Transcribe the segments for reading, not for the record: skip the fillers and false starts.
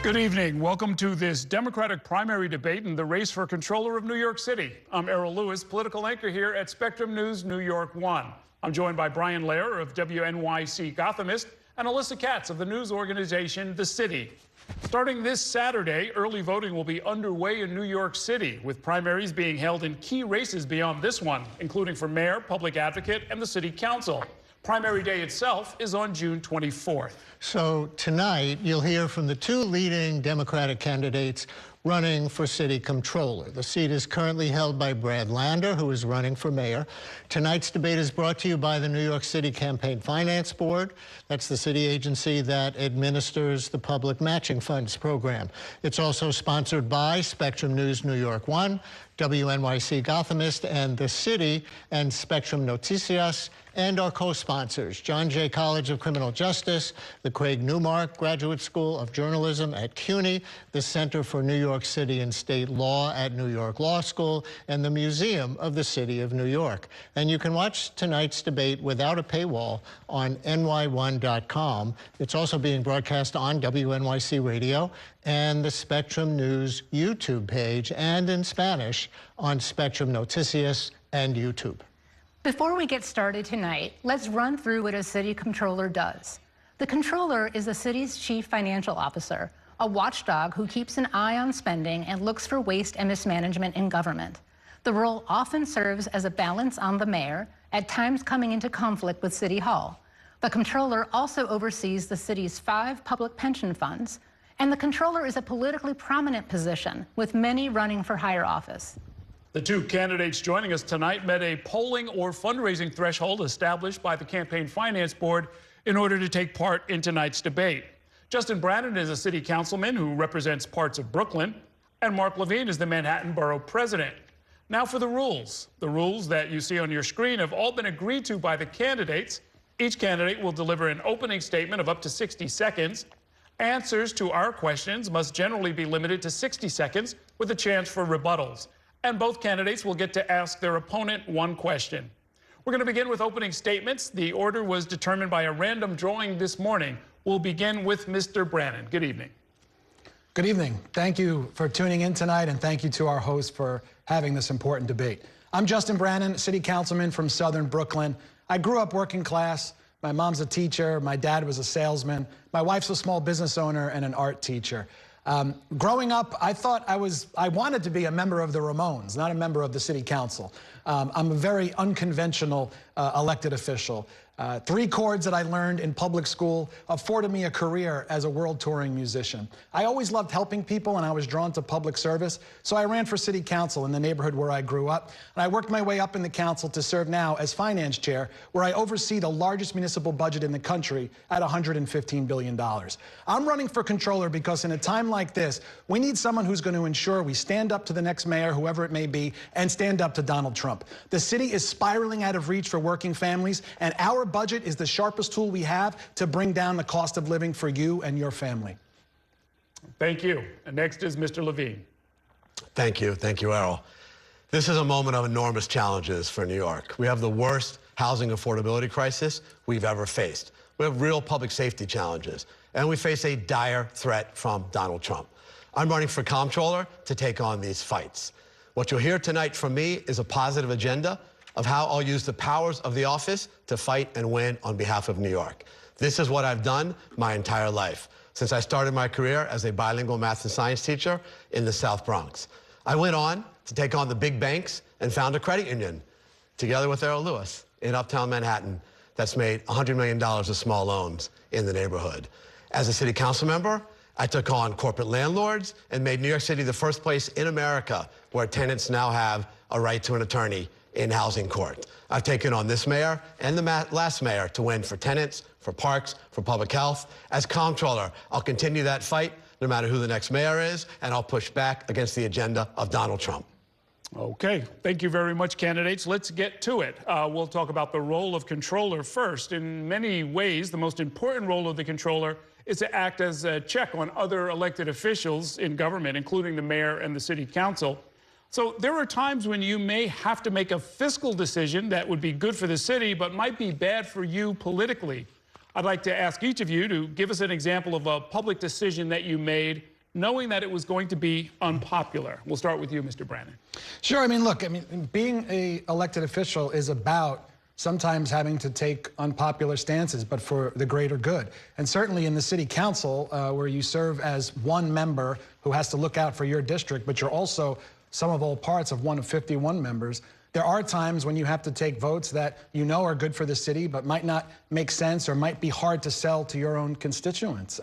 Good evening. Welcome to this Democratic primary debate in the race for controller of New York City. I'm Errol Lewis, political anchor here at Spectrum News NY1. I'm joined by Brian Lehrer of NYC Gothamist and Alyssa Katz of the news organization The City. Starting this Saturday, early voting will be underway in New York City, with primaries being held in key races beyond this one, including for mayor, public advocate, and the city council. Primary day itself is on June 24th. So tonight, you'll hear from the two leading Democratic candidates running for city comptroller. The seat is currently held by Brad Lander, who is running for mayor. Tonight's debate is brought to you by the New York City Campaign Finance Board. That's the city agency that administers the public matching funds program. It's also sponsored by Spectrum News NY1, NYC Gothamist, and The City, and Spectrum Noticias, and our co-sponsors, John Jay College of Criminal Justice, the Craig Newmark Graduate School of Journalism at CUNY, the Center for New York City and State Law at New York Law School, and the Museum of the City of New York. And you can watch tonight's debate without a paywall on NY1.com. It's also being broadcast on WNYC Radio and the Spectrum News YouTube page, and in Spanish on Spectrum Noticias and YouTube. Before we get started tonight, let's run through what a city comptroller does. The comptroller is the city's chief financial officer, a watchdog who keeps an eye on spending and looks for waste and mismanagement in government. The role often serves as a balance on the mayor, at times coming into conflict with City Hall. The comptroller also oversees the city's 5 public pension funds, and the comptroller is a politically prominent position, with many running for higher office. The two candidates joining us tonight met a polling or fundraising threshold established by the Campaign Finance Board in order to take part in tonight's debate. Justin Brannan is a city councilman who represents parts of Brooklyn, and Mark Levine is the Manhattan Borough President. Now for the rules. The rules that you see on your screen have all been agreed to by the candidates. Each candidate will deliver an opening statement of up to 60 seconds. Answers to our questions must generally be limited to 60 seconds with a chance for rebuttals. And both candidates will get to ask their opponent one question. We're going to begin with opening statements. The order was determined by a random drawing this morning. We'll begin with Mr. Brannan. Good evening. Good evening. Thank you for tuning in tonight, and thank you to our host for having this important debate. I'm Justin Brannan, city councilman from Southern Brooklyn. I grew up working class. My mom's a teacher. My dad was a salesman. My wife's a small business owner and an art teacher. Growing up, I wanted to be a member of the Ramones, not a member of the city council. I'm a very unconventional elected official. 3 chords that I learned in public school afforded me a career as a world touring musician. I always loved helping people, and I was drawn to public service, so I ran for city council in the neighborhood where I grew up. And I worked my way up in the council to serve now as finance chair, where I oversee the largest municipal budget in the country at $115 billion. I'm running for controller because in a time like this, we need someone who's going to ensure we stand up to the next mayor, whoever it may be, and stand up to Donald Trump. The city is spiraling out of reach for working families, and our budget is the sharpest tool we have to bring down the cost of living for you and your family. Thank you. And next is Mr. Levine. Thank you, Errol. This is a moment of enormous challenges for New York. We have the worst housing affordability crisis we've ever faced. We have real public safety challenges, and we face a dire threat from Donald Trump. I'm running for comptroller to take on these fights. What you'll hear tonight from me is a positive agenda of how I'll use the powers of the office to fight and win on behalf of New York. This is what I've done my entire life, since I started my career as a bilingual math and science teacher in the South Bronx. I went on to take on the big banks and found a credit union, together with Errol Lewis, in Uptown Manhattan, that's made $100 million of small loans in the neighborhood. As a city council member, I took on corporate landlords and made New York City the first place in America where tenants now have a right to an attorney in housing court. I've taken on this mayor and the last mayor to win for tenants, for parks, for public health. As comptroller, I'll continue that fight no matter who the next mayor is, and I'll push back against the agenda of Donald Trump. Okay, thank you very much, candidates. Let's get to it. We'll talk about the role of controller first. In many ways, the most important role of the controller is to act as a check on other elected officials in government, including the mayor and the city council. So there are times when you may have to make a fiscal decision that would be good for the city, but might be bad for you politically. I'd like to ask each of you to give us an example of a public decision that you made knowing that it was going to be unpopular? We'll start with you, Mr. Brannan. Sure. I mean, look, being an elected official is about sometimes having to take unpopular stances, but for the greater good. And certainly in the city council, where you serve as one member who has to look out for your district, but you're also sum of all parts of one of 51 members, there are times when you have to take votes that you know are good for the city, but might not make sense or might be hard to sell to your own constituents.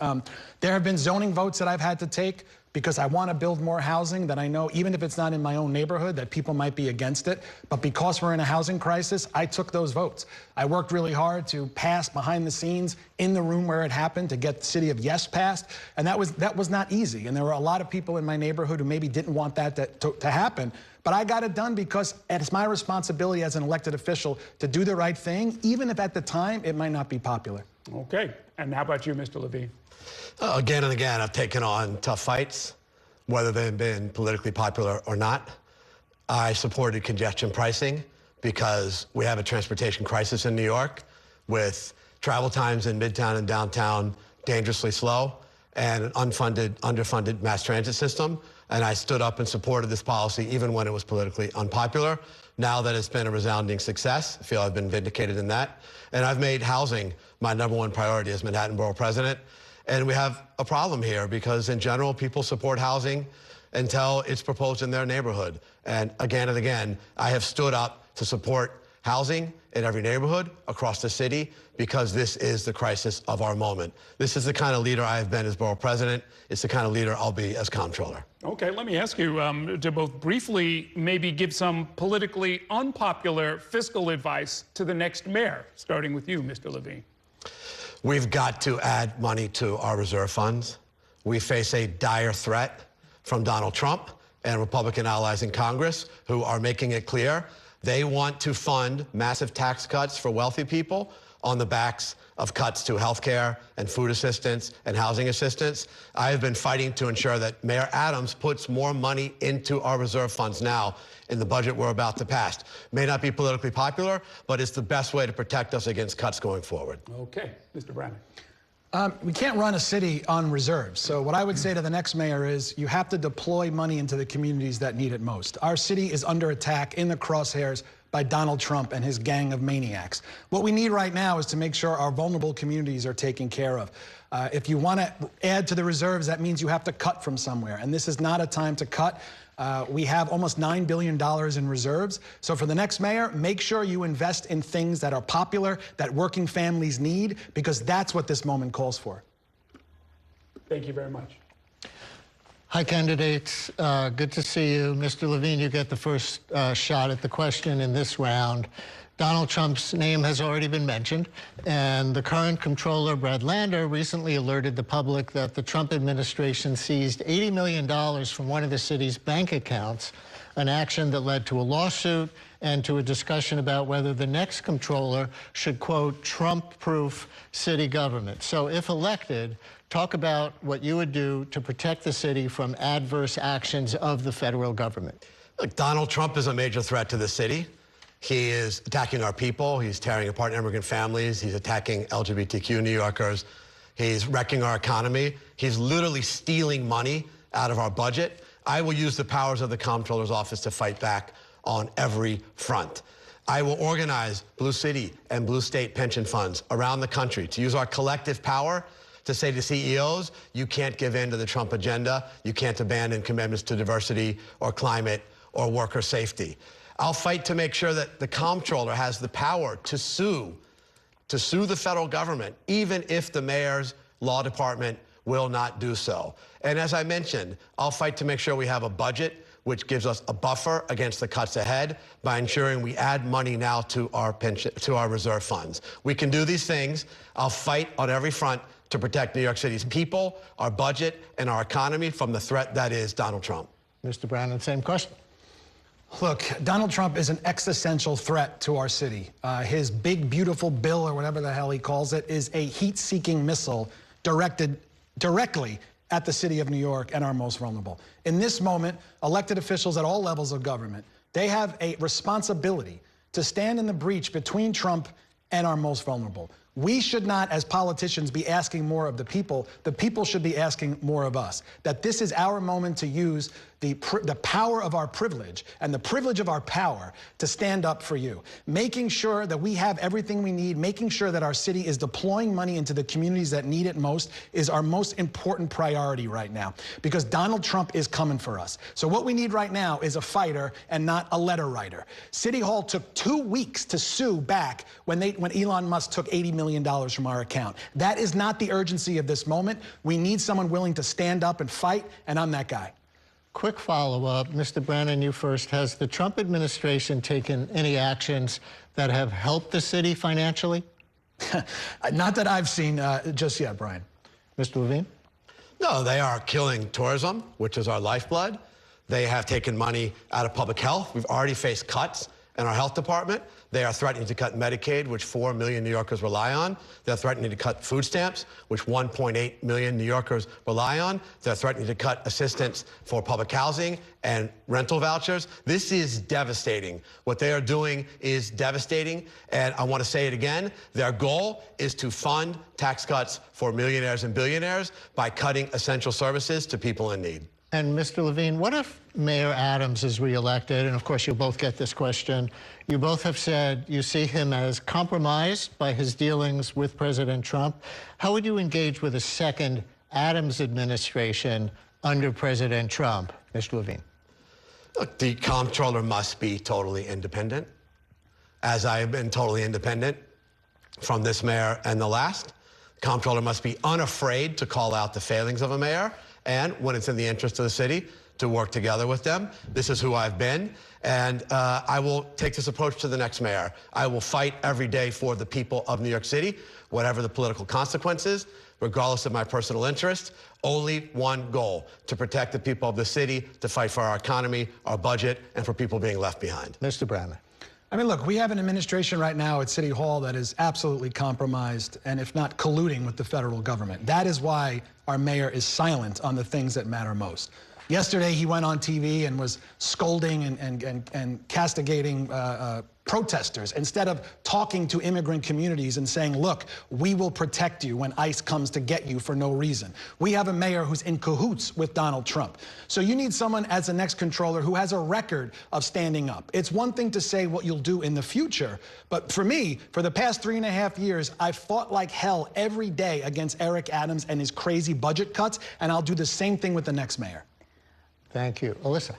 There have been zoning votes that I've had to take because I want to build more housing that I know, even if it's not in my own neighborhood, that people might be against it. But because we're in a housing crisis, I took those votes. I worked really hard to pass behind the scenes in the room where it happened to get the city of Yes passed. And that was not easy. And there were a lot of people in my neighborhood who maybe didn't want that to happen. But I got it done because it's my responsibility as an elected official to do the right thing, even if at the time it might not be popular. Okay. And how about you, Mr. Levine? Again and again, I've taken on tough fights, whether they've been politically popular or not. I supported congestion pricing because we have a transportation crisis in New York with travel times in Midtown and downtown dangerously slow and an underfunded mass transit system. And I stood up and supported this policy even when it was politically unpopular. Now that it's been a resounding success, I feel I've been vindicated in that. And I've made housing my #1 priority as Manhattan Borough President. And we have a problem here because in general, people support housing until it's proposed in their neighborhood. And again, I have stood up to support housing in every neighborhood across the city because this is the crisis of our moment. This is the kind of leader I have been as Borough President. It's the kind of leader I'll be as Comptroller. Okay, let me ask you to both briefly maybe give some politically unpopular fiscal advice to the next mayor, starting with you, Mr. Levine. We've got to add money to our reserve funds. We face a dire threat from Donald Trump and Republican allies in Congress who are making it clear they want to fund massive tax cuts for wealthy people on the backs of cuts to health care and food assistance and housing assistance. I have been fighting to ensure that Mayor Adams puts more money into our reserve funds now in the budget we're about to pass. May not be politically popular, but it's the best way to protect us against cuts going forward. Okay, Mr. Brannan. We can't run a city on reserves. So what I would say to the next mayor is you have to deploy money into the communities that need it most. Our city is under attack in the crosshairs by Donald Trump and his gang of maniacs. What we need right now is to make sure our vulnerable communities are taken care of. If you want to add to the reserves, that means you have to cut from somewhere. And this is not a time to cut. We have almost $9 billion in reserves. So for the next mayor, make sure you invest in things that are popular, that working families need, because that's what this moment calls for. Thank you very much. Hi, candidates. Good to see you. Mr. Levine, you get the first shot at the question in this round. Donald Trump's name has already been mentioned, and the current comptroller, Brad Lander, recently alerted the public that the Trump administration seized $80 million from one of the city's bank accounts, an action that led to a lawsuit and to a discussion about whether the next comptroller should, quote, Trump-proof city government. So if elected, talk about what you would do to protect the city from adverse actions of the federal government. Look, Donald Trump is a major threat to the city. He is attacking our people. He's tearing apart immigrant families. He's attacking LGBTQ New Yorkers. He's wrecking our economy. He's literally stealing money out of our budget. I will use the powers of the Comptroller's office to fight back on every front. I will organize blue city and blue state pension funds around the country to use our collective power to say to CEOs, you can't give in to the Trump agenda. You can't abandon commitments to diversity or climate or worker safety. I'll fight to make sure that the Comptroller has the power to sue the federal government, even if the mayor's law department will not do so. And as I mentioned, I'll fight to make sure we have a budget which gives us a buffer against the cuts ahead by ensuring we add money now to our reserve funds. We can do these things. I'll fight on every front to protect New York City's people, our budget, and our economy from the threat that is Donald Trump. Mr. Brannan, same question. Look, Donald Trump is an existential threat to our city. His big, beautiful bill, or whatever the hell he calls it, is a heat-seeking missile directed directly at the city of New York and our most vulnerable. In this moment, elected officials at all levels of government, they have a responsibility to stand in the breach between Trump and our most vulnerable. We should not, as politicians, be asking more of the people. The people should be asking more of us. That this is our moment to use the power of our privilege and the privilege of our power to stand up for you. Making sure that we have everything we need, making sure that our city is deploying money into the communities that need it most is our most important priority right now, because Donald Trump is coming for us. So what we need right now is a fighter and not a letter writer. City Hall took 2 weeks to sue back when Elon Musk took $80 million from our account. That is not the urgency of this moment. We need someone willing to stand up and fight, and I'm that guy. Quick follow-up. Mr. Brannan, you first. Has the Trump administration taken any actions that have helped the city financially? Not that I've seen just yet, Brian. Mr. Levine? No, they are killing tourism, which is our lifeblood. They have taken money out of public health. We've already faced cuts in our health department. They are threatening to cut Medicaid, which 4 million New Yorkers rely on. They're threatening to cut food stamps, which 1.8 million New Yorkers rely on. They're threatening to cut assistance for public housing and rental vouchers. This is devastating. What they are doing is devastating. And I want to say it again. Their goal is to fund tax cuts for millionaires and billionaires by cutting essential services to people in need. And Mr. Levine, what if Mayor Adams is reelected? And of course, you'll both get this question. You both have said you see him as compromised by his dealings with President Trump. How would you engage with a second Adams administration under President Trump? Mr. Levine. Look, the comptroller must be totally independent, as I have been totally independent from this mayor and the last. The comptroller must be unafraid to call out the failings of a mayor, and when it's in the interest of the city, to work together with them. This is who I've been, and I will take this approach to the next mayor. I will fight every day for the people of New York City, whatever the political consequences, regardless of my personal interest. Only one goal: to protect the people of the city, to fight for our economy, our budget, and for people being left behind. Mr. Brannan. I mean, look, we have an administration right now at City Hall that is absolutely compromised and, if not colluding with the federal government. That is why our mayor is silent on the things that matter most. Yesterday, he went on TV and was scolding and castigating protesters instead of talking to immigrant communities and saying, look, we will protect you when ICE comes to get you for no reason. We have a mayor who's in cahoots with Donald Trump. So you need someone as the next controller who has a record of standing up. It's one thing to say what you'll do in the future, but for me, for the past 3.5 years, I've fought like hell every day against Eric Adams and his crazy budget cuts, and I'll do the same thing with the next mayor. Thank you. Alyssa.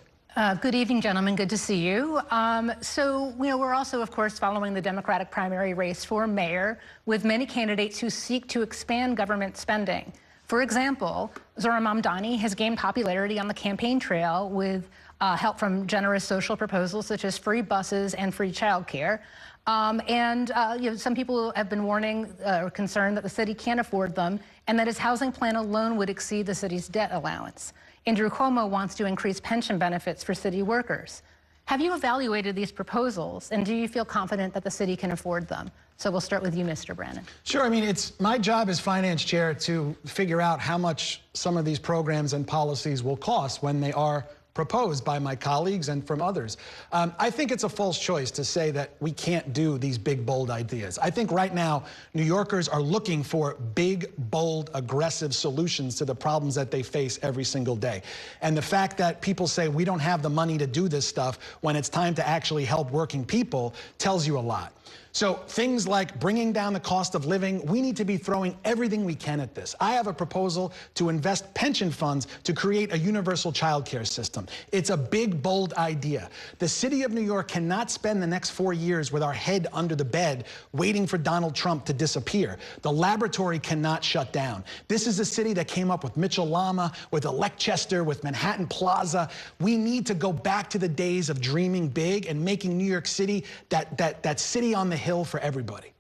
Good evening, gentlemen. Good to see you. We're also, of course, following the Democratic primary race for mayor, with many candidates who seek to expand government spending. For example, Zohran Mamdani has gained popularity on the campaign trail with help from generous social proposals such as free buses and free childcare. Some people have been warning or concerned that the city can't afford them and that his housing plan alone would exceed the city's debt allowance. Andrew Cuomo wants to increase pension benefits for city workers. Have you evaluated these proposals, and do you feel confident that the city can afford them? So we'll start with you, Mr. Brannan. Sure. I mean, it's my job as finance chair to figure out how much some of these programs and policies will cost when they are proposed by my colleagues and from others. I think it's a false choice to say that we can't do these big, bold ideas. I think right now, New Yorkers are looking for big, bold, aggressive solutions to the problems that they face every single day. And the fact that people say we don't have the money to do this stuff when it's time to actually help working people tells you a lot. So things like bringing down the cost of living, we need to be throwing everything we can at this. I have a proposal to invest pension funds to create a universal child care system. It's a big, bold idea. The city of New York cannot spend the next 4 years with our head under the bed waiting for Donald Trump to disappear. The laboratory cannot shut down. This is a city that came up with Mitchell-Lama, with Electchester, with Manhattan Plaza. We need to go back to the days of dreaming big and making New York City that city on the hill for everybody.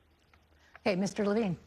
Okay, Mr. Levine.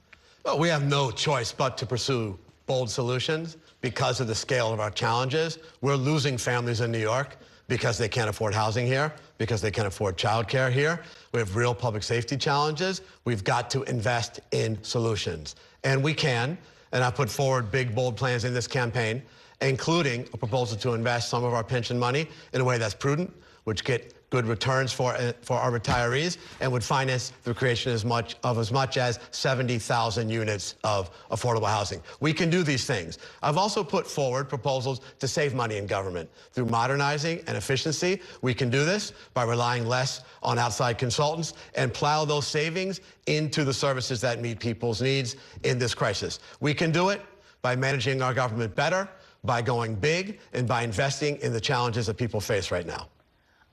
Well, we have no choice but to pursue bold solutions because of the scale of our challenges. We're losing families in New York because they can't afford housing here, because they can't afford childcare here. We have real public safety challenges. We've got to invest in solutions. And we can, and I put forward big, bold plans in this campaign, including a proposal to invest some of our pension money in a way that's prudent, which get good returns for our retirees, and would finance the creation as much as 70,000 units of affordable housing. We can do these things. I've also put forward proposals to save money in government through modernizing and efficiency. We can do this by relying less on outside consultants and plow those savings into the services that meet people's needs in this crisis. We can do it by managing our government better, by going big, and by investing in the challenges that people face right now.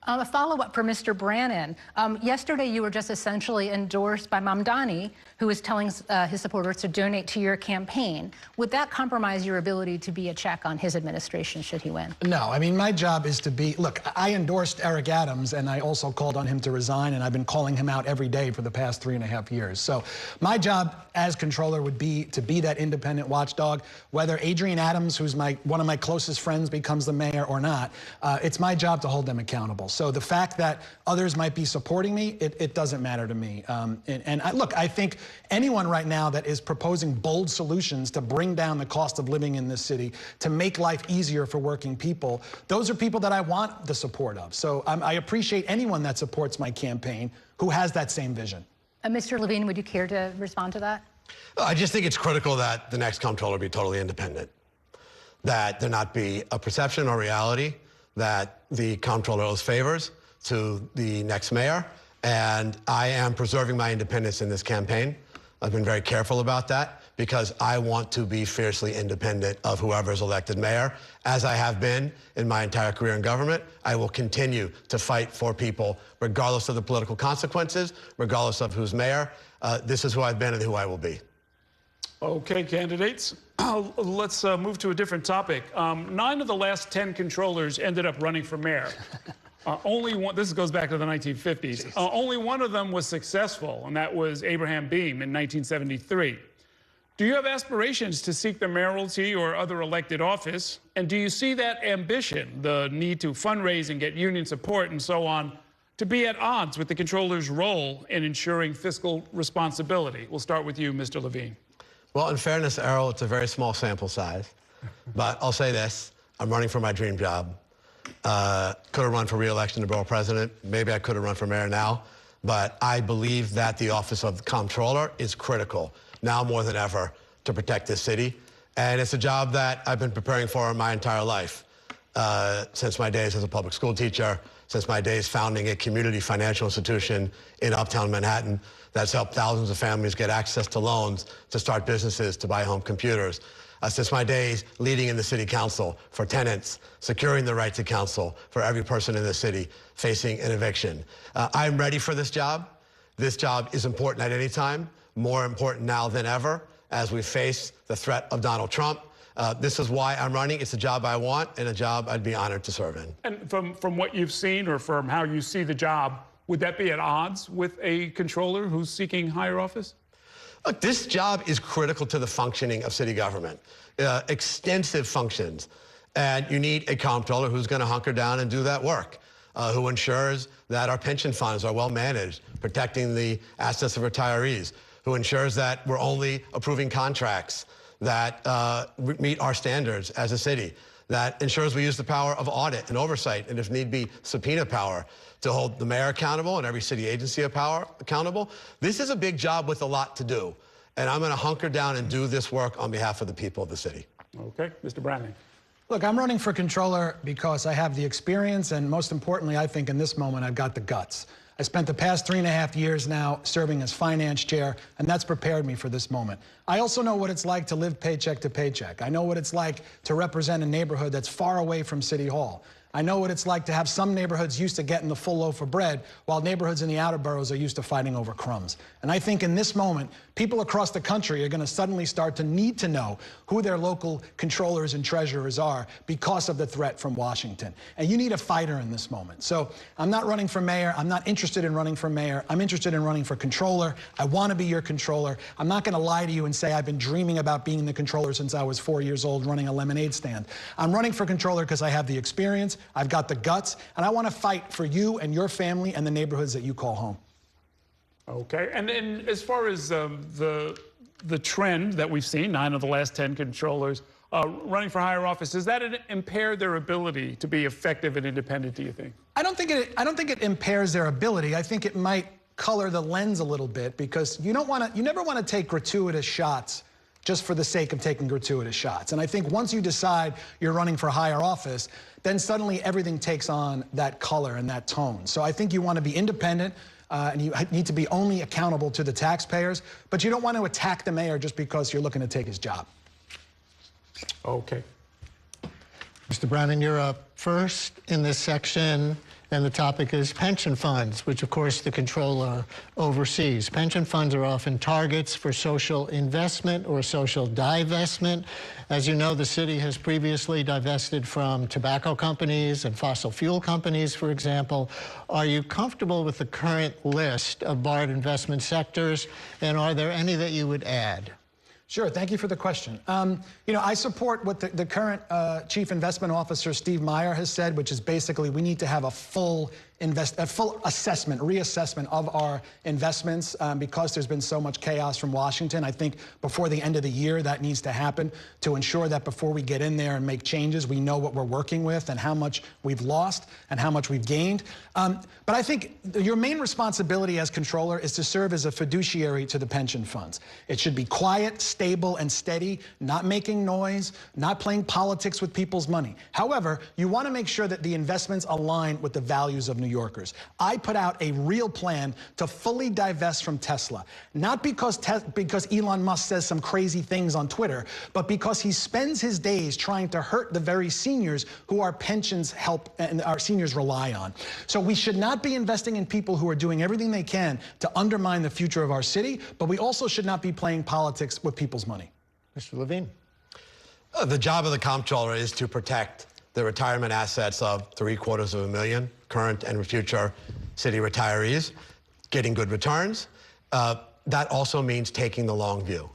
A follow-up for Mr. Brannan. Yesterday, you were just essentially endorsed by Mamdani, who is telling his supporters to donate to your campaign. Would that compromise your ability to be a check on his administration should he win? No, I mean, my job is to be, look, I endorsed Eric Adams, and I also called on him to resign, and I've been calling him out every day for the past 3.5 years. So my job as controller would be to be that independent watchdog. Whether Adrian Adams, who's one of my closest friends, becomes the mayor or not, it's my job to hold them accountable. So the fact that others might be supporting me, it doesn't matter to me. Look, I think anyone right now that is proposing bold solutions to bring down the cost of living in this city, to make life easier for working people, those are people that I want the support of. So I appreciate anyone that supports my campaign who has that same vision. Mr. Levine, would you care to respond to that? I just think it's critical that the next comptroller be totally independent, that there not be a perception or reality that the comptroller owes favors to the next mayor, and I am preserving my independence in this campaign. I've been very careful about that because I want to be fiercely independent of whoever is elected mayor. As I have been in my entire career in government, I will continue to fight for people regardless of the political consequences, regardless of who's mayor. This is who I've been and who I will be. Okay, candidates, let's move to a different topic. 9 of the last 10 controllers ended up running for mayor. Only one, this goes back to the 1950s. Only one of them was successful, and that was Abraham Beam in 1973. Do you have aspirations to seek the mayoralty or other elected office? And do you see that ambition, the need to fundraise and get union support and so on, to be at odds with the controller's role in ensuring fiscal responsibility? We'll start with you, Mr. Levine. Well, in fairness, Errol, it's a very small sample size. But I'll say this, I'm running for my dream job. Could have run for re-election to borough president. Maybe I could have run for mayor now. But I believe that the office of comptroller is critical, now more than ever, to protect this city. And it's a job that I've been preparing for my entire life, since my days as a public school teacher, since my days founding a community financial institution in Uptown Manhattan that's helped thousands of families get access to loans, to start businesses, to buy home computers. Since my days leading in the city council for tenants, securing the right to counsel for every person in the city facing an eviction. I'm ready for this job. This job is important at any time, more important now than ever as we face the threat of Donald Trump. This is why I'm running. It's a job I want and a job I'd be honored to serve in. And from what you've seen or from how you see the job, would that be at odds with a controller who's seeking higher office? Look, this job is critical to the functioning of city government, extensive functions. And you need a comptroller who's going to hunker down and do that work, who ensures that our pension funds are well managed, protecting the assets of retirees, who ensures that we're only approving contracts that meet our standards as a city, that ensures we use the power of audit and oversight, and if need be, subpoena power to hold the mayor accountable and every city agency accountable. This is a big job with a lot to do, and I'm going to hunker down and do this work on behalf of the people of the city. Okay, Mr. Brannan. Look, I'm running for controller because I have the experience, and most importantly, I think in this moment, I've got the guts. I spent the past 3.5 years now serving as finance chair, and that's prepared me for this moment. I also know what it's like to live paycheck to paycheck. I know what it's like to represent a neighborhood that's far away from City Hall. I know what it's like to have some neighborhoods used to getting the full loaf of bread, while neighborhoods in the outer boroughs are used to fighting over crumbs. And I think in this moment, people across the country are going to suddenly start to need to know who their local controllers and treasurers are because of the threat from Washington. And you need a fighter in this moment. So I'm not running for mayor. I'm not interested in running for mayor. I'm interested in running for controller. I want to be your controller. I'm not going to lie to you and say I've been dreaming about being the controller since I was 4 years old running a lemonade stand. I'm running for controller because I have the experience, I've got the guts, and I want to fight for you and your family and the neighborhoods that you call home. Okay, and then as far as the trend that we've seen, 9 of the last 10 controllers running for higher office, does that impair their ability to be effective and independent, do you think? I don't think it impairs their ability. I think it might color the lens a little bit, because you never want to take gratuitous shots just for the sake of taking gratuitous shots. And I think once you decide you're running for higher office, then suddenly everything takes on that color and that tone. So I think you want to be independent, and you need to be only accountable to the taxpayers, but you don't want to attack the mayor just because you're looking to take his job. Okay. Mr. Brannan, you're up first in this section, and the topic is pension funds, which of course the comptroller oversees. Pension funds are often targets for social investment or social divestment. As you know, the city has previously divested from tobacco companies and fossil fuel companies, for example. Are you comfortable with the current list of barred investment sectors, and are there any that you would add? Sure, thank you for the question. I support what the current Chief Investment Officer, Steve Meyer, has said, which is basically we need to have a full assessment, reassessment of our investments, because there's been so much chaos from Washington. I think before the end of the year that needs to happen to ensure that before we get in there and make changes, we know what we're working with and how much we've lost and how much we've gained. But I think your main responsibility as comptroller is to serve as a fiduciary to the pension funds. It should be quiet, stable, and steady, not making noise, not playing politics with people's money. However, you want to make sure that the investments align with the values of New Yorkers. I put out a real plan to fully divest from Tesla, not because Elon Musk says some crazy things on Twitter, but because he spends his days trying to hurt the very seniors who our pensions help and our seniors rely on. So we should not be investing in people who are doing everything they can to undermine the future of our city, but we also should not be playing politics with people's money. Mr. Levine. The job of the comptroller is to protect the retirement assets of 750,000 current and future city retirees, getting good returns. That also means taking the long view.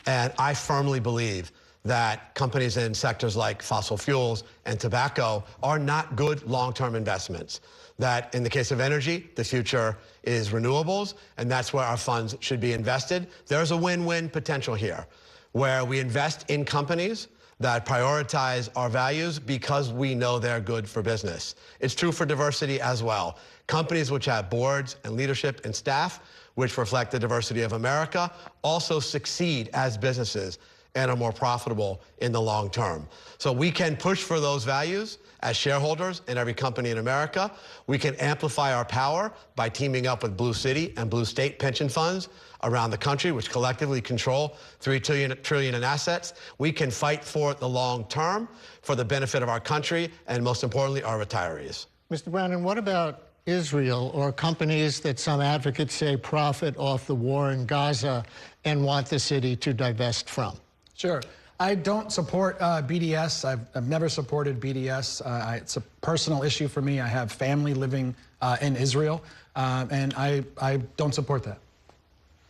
And I firmly believe that companies in sectors like fossil fuels and tobacco are not good long-term investments. That in the case of energy, the future is renewables, and that's where our funds should be invested. There's a win-win potential here, where we invest in companies that prioritize our values because we know they're good for business. It's true for diversity as well. Companies which have boards and leadership and staff which reflect the diversity of America also succeed as businesses and are more profitable in the long term. So we can push for those values as shareholders in every company in America. We can amplify our power by teaming up with Blue City and Blue State pension funds around the country, which collectively control $3 trillion in assets. We can fight for the long term, for the benefit of our country, and most importantly, our retirees. Mr. Brannan, what about Israel or companies that some advocates say profit off the war in Gaza and want the city to divest from? Sure. I don't support BDS. I've never supported BDS. It's a personal issue for me. I have family living in Israel, and I don't support that.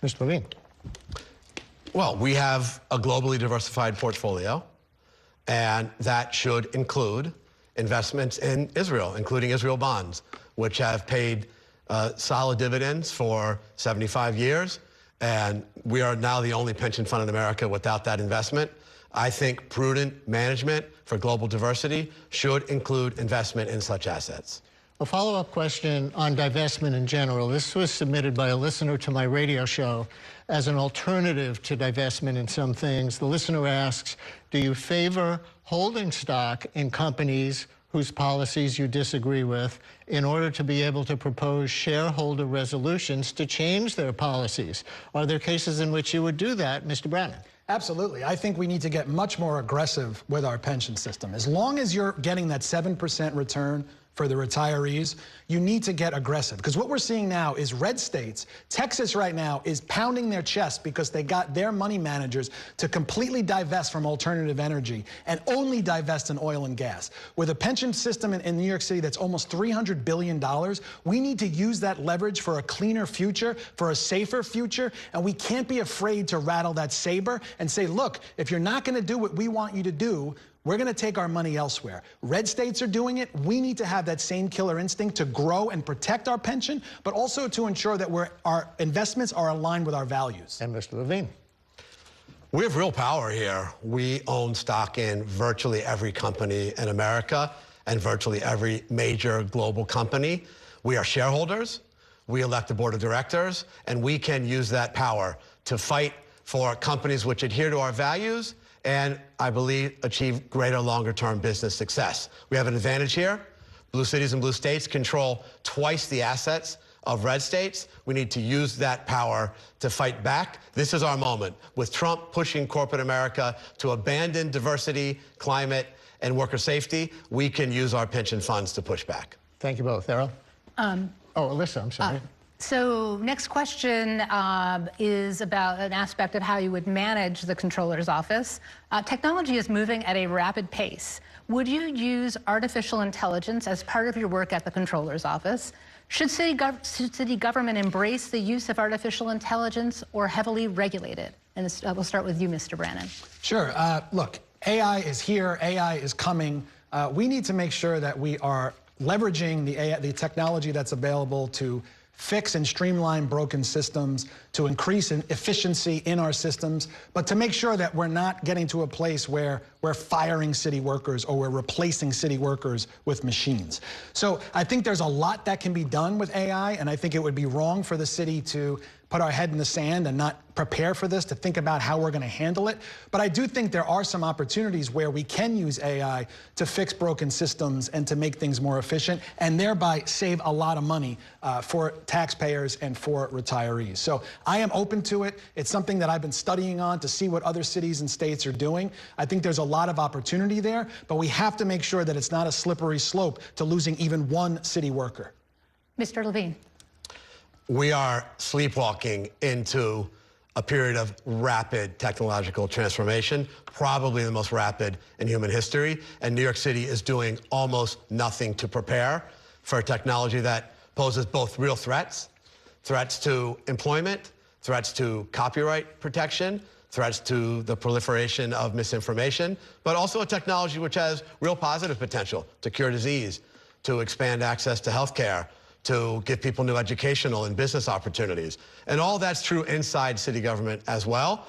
Mr. Levine. Well, we have a globally diversified portfolio, and that should include investments in Israel, including Israel bonds, which have paid solid dividends for 75 years. And we are now the only pension fund in America without that investment. I think prudent management for global diversity should include investment in such assets. A follow-up question on divestment in general. This was submitted by a listener to my radio show as an alternative to divestment in some things. The listener asks, do you favor holding stock in companies whose policies you disagree with in order to be able to propose shareholder resolutions to change their policies? Are there cases in which you would do that, Mr. Brannan? Absolutely. I think we need to get much more aggressive with our pension system. As long as you're getting that 7% return for the retirees, you need to get aggressive. Because what we're seeing now is red states, Texas right now is pounding their chest because they got their money managers to completely divest from alternative energy and only divest in oil and gas. With a pension system in New York City that's almost $300 billion, we need to use that leverage for a cleaner future, for a safer future, and we can't be afraid to rattle that saber and say, look, if you're not going to do what we want you to do, we're going to take our money elsewhere. Red states are doing it. We need to have that same killer instinct to grow and protect our pension, but also to ensure that our investments are aligned with our values. And Mr. Levine. We have real power here. We own stock in virtually every company in America and virtually every major global company. We are shareholders. We elect the board of directors, and we can use that power to fight for companies which adhere to our values and, I believe, achieve greater longer-term business success. We have an advantage here. Blue cities and blue states control twice the assets of red states. We need to use that power to fight back. This is our moment. With Trump pushing corporate America to abandon diversity, climate, and worker safety, we can use our pension funds to push back. Thank you both. Errol? Alyssa, I'm sorry. So next question is about an aspect of how you would manage the comptroller's office. Technology is moving at a rapid pace. Would you use artificial intelligence as part of your work at the comptroller's office? Should city government embrace the use of artificial intelligence or heavily regulate it? And we'll start with you, Mr. Brannan. Sure. Look, AI is here. AI is coming. We need to make sure that we are leveraging the technology that's available to fix and streamline broken systems, to increase efficiency in our systems, but to make sure that we're not getting to a place where we're firing city workers or we're replacing city workers with machines. So I think there's a lot that can be done with AI, and I think it would be wrong for the city to put our head in the sand and not prepare for this, to think about how we're going to handle it. But I do think there are some opportunities where we can use AI to fix broken systems and to make things more efficient and thereby save a lot of money for taxpayers and for retirees. So I am open to it. It's something that I've been studying on to see what other cities and states are doing. I think there's a lot of opportunity there, but we have to make sure that it's not a slippery slope to losing even one city worker. Mr. Levine. We are sleepwalking into a period of rapid technological transformation, probably the most rapid in human history. And New York City is doing almost nothing to prepare for a technology that poses both real threats to employment, threats to copyright protection, threats to the proliferation of misinformation, but also a technology which has real positive potential to cure disease, to expand access to health care, to give people new educational and business opportunities. And all that's true inside city government as well.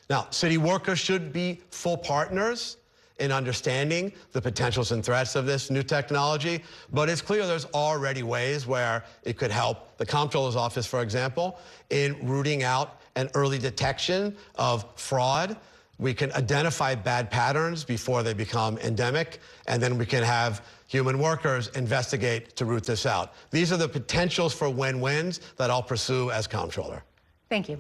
Now, city workers should be full partners in understanding the potentials and threats of this new technology, but it's clear there's already ways where it could help the comptroller's office, for example, in rooting out an early detection of fraud. We can identify bad patterns before they become endemic, and then we can have human workers investigate to root this out. These are the potentials for win-wins that I'll pursue as comptroller. Thank you.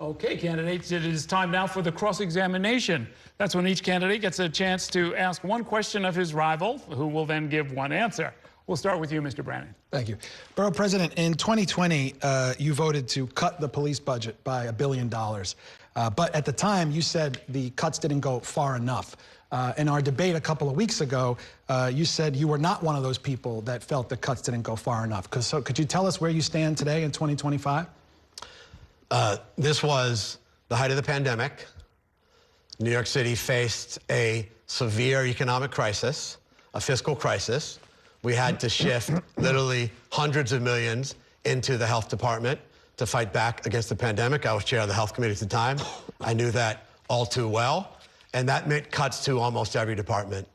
Okay, candidates, it is time now for the cross-examination. That's when each candidate gets a chance to ask one question of his rival, who will then give one answer. We'll start with you, Mr. Brannan. Thank you. Borough President, in 2020, you voted to cut the police budget by $1 billion. But at the time, you said the cuts didn't go far enough. In our debate a couple of weeks ago, you said you were not one of those people that felt the cuts didn't go far enough. So could you tell us where you stand today in 2025? This was the height of the pandemic. New York City faced a severe economic crisis, a fiscal crisis. We had to shift literally hundreds of millions into the health department to fight back against the pandemic. I was chair of the health committee at the time. I knew that all too well. And that meant cuts to almost every department,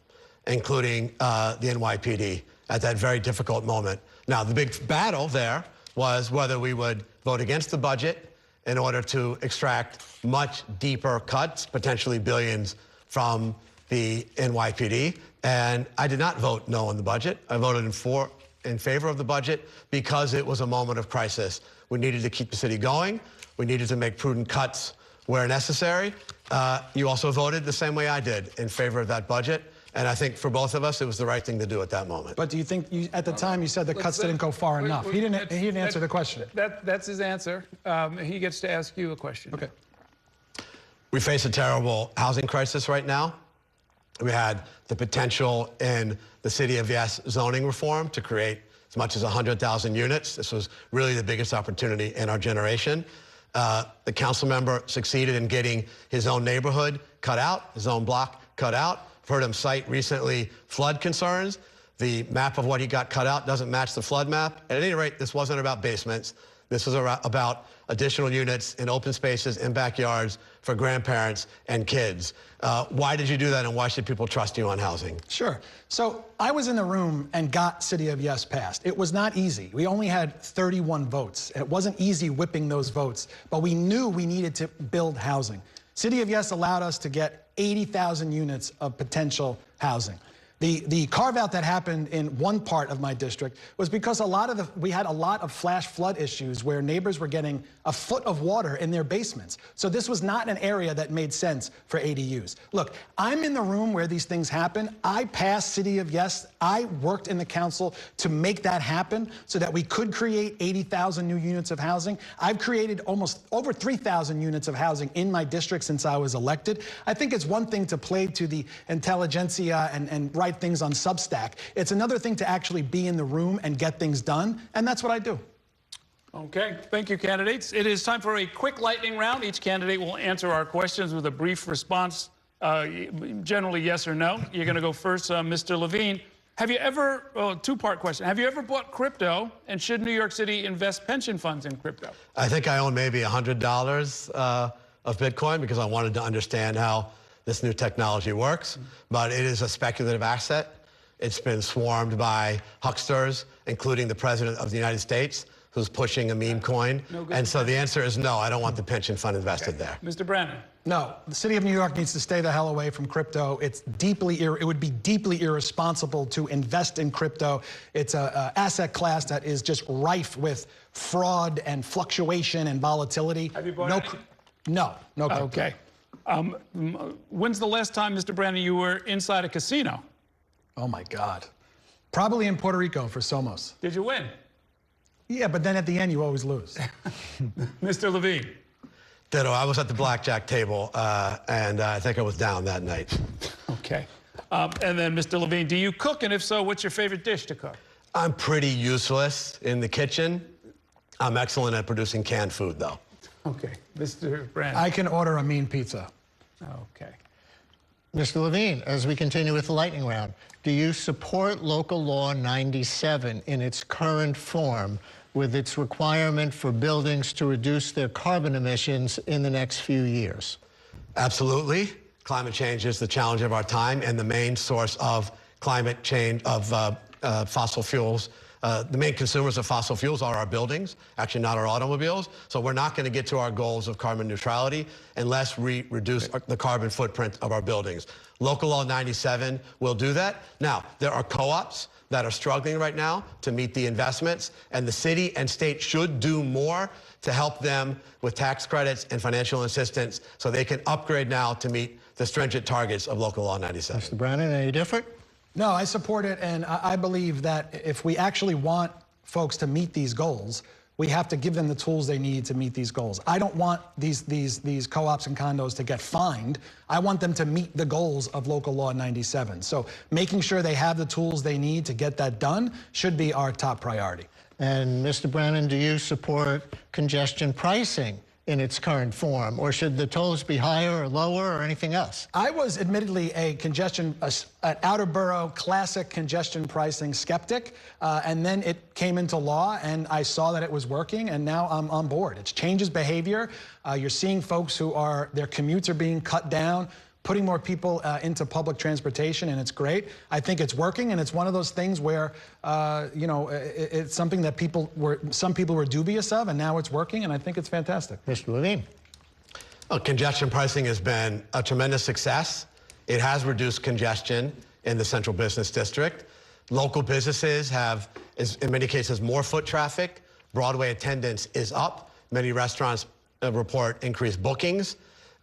including the NYPD at that very difficult moment. Now, the big battle there was whether we would vote against the budget in order to extract much deeper cuts, potentially billions, from the NYPD. And I did not vote no on the budget. I voted in favor of the budget because it was a moment of crisis. We needed to keep the city going. We needed to make prudent cuts where necessary. You also voted the same way I did, in favor of that budget. And I think for both of us, it was the right thing to do at that moment. But do you think, at the time, you said the cuts didn't go far enough? He didn't answer the question. That's his answer. He gets to ask you a question. Okay. We face a terrible housing crisis right now. We had the potential in the city of yes zoning reform to create as much as 100,000 units. This was really the biggest opportunity in our generation. The council member succeeded in getting his own neighborhood cut out, his own block cut out. I've heard him cite recently flood concerns. The map of what he got cut out doesn't match the flood map. At any rate, this wasn't about basements. This is about additional units in open spaces, in backyards for grandparents and kids. Why did you do that, and why should people trust you on housing? Sure. So I was in the room and got City of Yes passed. It was not easy. We only had 31 votes. It wasn't easy whipping those votes, but we knew we needed to build housing. City of Yes allowed us to get 80,000 units of potential housing. The carve-out that happened in one part of my district was because we had a lot of flash flood issues where neighbors were getting a foot of water in their basements. So this was not an area that made sense for ADUs. Look, I'm in the room where these things happen. I passed City of Yes. I worked in the council to make that happen so that we could create 80,000 new units of housing. I've created almost over 3,000 units of housing in my district since I was elected. I think it's one thing to play to the intelligentsia and write things on Substack. It's another thing to actually be in the room and get things done, and that's what I do. Okay, thank you, candidates. It is time for a quick lightning round. Each candidate will answer our questions with a brief response, generally yes or no. You're going to go first, Mr. Levine. Have you ever, two-part question, have you ever bought crypto, and should New York City invest pension funds in crypto? I think I own maybe $100 of Bitcoin because I wanted to understand how this new technology works, but it is a speculative asset. It's been swarmed by hucksters, including the President of the United States, who's pushing a meme coin. And so the answer is no, I don't want the pension fund invested there. Mr. Brannon. No, the City of New York needs to stay the hell away from crypto. It would be deeply irresponsible to invest in crypto. It's an asset class that is just rife with fraud and fluctuation and volatility. Have you bought any? No crypto. Okay. When's the last time, Mr. Brannon, you were inside a casino? Oh, my God. Probably in Puerto Rico for Somos. Did you win? Yeah, but then at the end, you always lose. Mr. Levine. Ditto, I was at the blackjack table, and I think I was down that night. Okay. And then, Mr. Levine, do you cook? And if so, what's your favorite dish to cook? I'm pretty useless in the kitchen. I'm excellent at producing canned food, though. Okay. Mr. Brannon. I can order a mean pizza. Okay. Mr. Levine, as we continue with the lightning round, do you support Local Law 97 in its current form with its requirement for buildings to reduce their carbon emissions in the next few years? Absolutely. Climate change is the challenge of our time and the main source of climate change of fossil fuels. The main consumers of fossil fuels are our buildings, actually not our automobiles. So we're not going to get to our goals of carbon neutrality unless we reduce the carbon footprint of our buildings. Local Law 97 will do that. Now, there are co-ops that are struggling right now to meet the investments, and the city and state should do more to help them with tax credits and financial assistance so they can upgrade now to meet the stringent targets of Local Law 97. Mr. Brannon, any different? No, I support it, and I believe that if we actually want folks to meet these goals, we have to give them the tools they need to meet these goals. I don't want these co-ops and condos to get fined. I want them to meet the goals of Local Law 97. So making sure they have the tools they need to get that done should be our top priority. And Mr. Brannon, do you support congestion pricing in its current form, or should the tolls be higher or lower or anything else? I was admittedly an outer borough classic congestion pricing skeptic, and then it came into law, and I saw that it was working, and now I'm on board. It changes behavior. You're seeing folks their commutes are being cut down, putting more people into public transportation, and it's great. I think it's working, and it's one of those things where, it's something that some people were dubious of, and now it's working, and I think it's fantastic. Mr. Levine. Well, congestion pricing has been a tremendous success. It has reduced congestion in the central business district. Local businesses have, in many cases, more foot traffic. Broadway attendance is up. Many restaurants report increased bookings.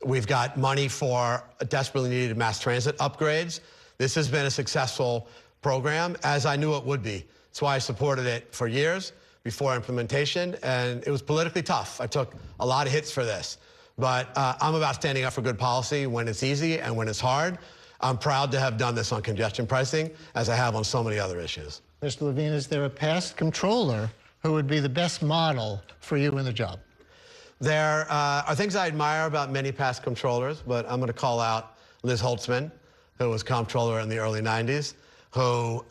We've got money for desperately needed mass transit upgrades. This has been a successful program, as I knew it would be. That's why I supported it for years before implementation, and it was politically tough. I took a lot of hits for this. But I'm about standing up for good policy when it's easy and when it's hard. I'm proud to have done this on congestion pricing, as I have on so many other issues. Mr. Levine, is there a past comptroller who would be the best model for you in the job? There are things I admire about many past comptrollers, but I'm going to call out Liz Holtzman, who was comptroller in the early 90s, who